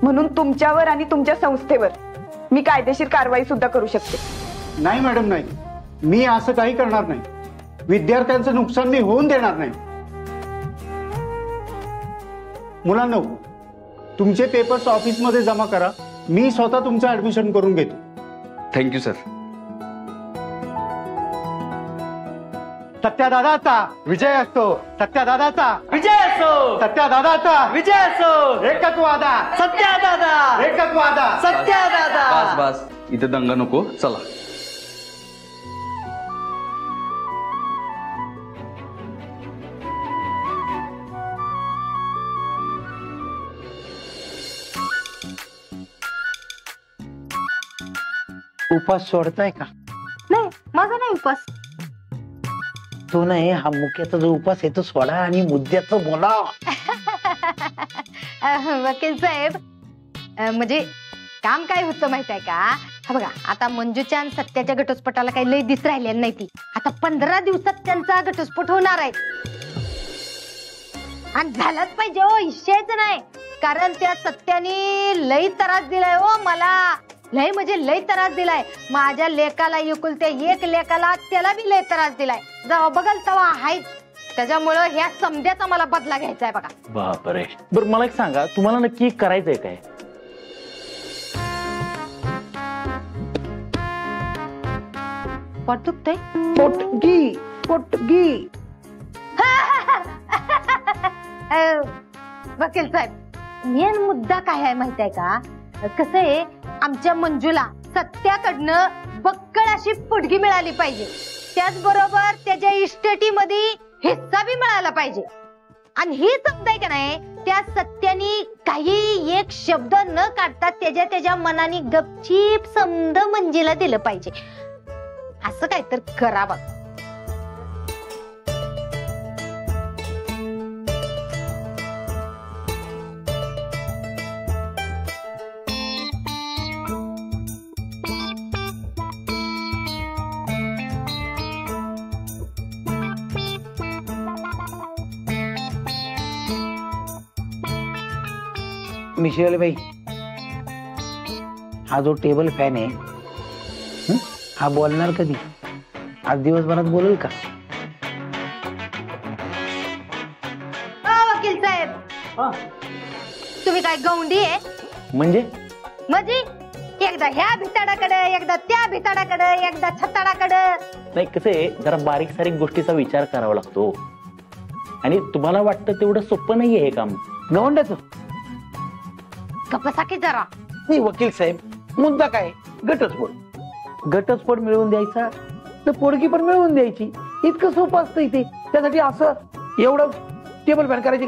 म्हणून तुमच्यावर आणि तुमच्या संस्थेवर मी कायदेशीर कारवाई सुद्धा करू शकते. नाही मॅडम, नाही, मी असं काही करणार नाही. विद्यार्थ्यांचं नुकसान मी होऊन देणार नाही. मुलांनो, तुमचे पेपर्स ऑफिसमध्ये जमा करा. मी स्वतः तुमचं ऍडमिशन करून घेतो. Thank you sir. सत्यादादाचा विजय असतो. सत्यादादाचा विजय असो. सत्यादादाचा विजय असो. एकच वादा. सत्यादादा. एकच वादा. सत्यादादा. बस बस, इथे दंगा नको. चला. उपास सोडताय का? नाही, माझा नाही उपास. तो नाही, हा मुख्याचा जो उपास आहे तो सोडा आणि मुद्द्याचं बोला. वकील साहेब, म्हणजे काम काय होतं माहित आहे का? हा बघा, आता मंजूच्या आणि सत्याच्या घटस्फोटाला काही लय दिस राहिले नाही. ती आता 15 दिवसात त्यांचा घटस्फोट होणार आहे आणि झालाच पाहिजे हो, इश्याच नाही. कारण त्या सत्याने लई त्रास दिलाय हो मला. लय म्हणजे लय त्रास दिलाय. माझ्या लेकाला, एकुलत्या एक लेकाला, त्याला बी लय त्रास दिलाय. जेव्हा बघल तेव्हा आहेच. त्याच्यामुळं ह्या समध्याचा मला बदला घ्यायचा आहे बघा. बापरे. बरं मला एक सांगा, तुम्हाला नक्की करायचंय काय? पोट दुखतंय? पोटगी पोटगी. वकील साहेब, मेन मुद्दा काय आहे माहित आहे का? कसं आहे, आमच्या मंजूला सत्याकडनं बक्कळ अशी पोटगी मिळाली पाहिजे. त्याचबरोबर त्याच्या इस्टेटीमध्ये हिस्सा बी मिळाला पाहिजे. आणि ही समजाय का नाही, त्या सत्यानी काही एक शब्द न काढता त्याच्या मनाने गपचीप समद मंजीला दिलं पाहिजे. असं काय तर करावं. मिशेल भाई, हा जो टेबल फॅन आहे, हा बोलणार कधी? आज दिवसभरात बोलेल का? वकील साहेब, तुम्ही काय गौंडी आहे? म्हणजे एकदा ह्या भिताडाकडे, एकदा त्या भिताडाकडे, एकदा छताडाकडे. नाही, कसं आहे, जरा बारीक सारीक गोष्टीचा विचार करावा लागतो. आणि तुम्हाला वाटतं तेवढं सोपं नाहीये हे काम. गवंडाचं कपसा की जरा. नाही वकील साहेब, मुद्दा काय? घटस्फोट. घटस्फोट मिळवून द्यायचा तर पोरगी पण मिळवून द्यायची. इतकं सोपं असतं इथे. त्यासाठी असं एवढं टेबल फॅन करायची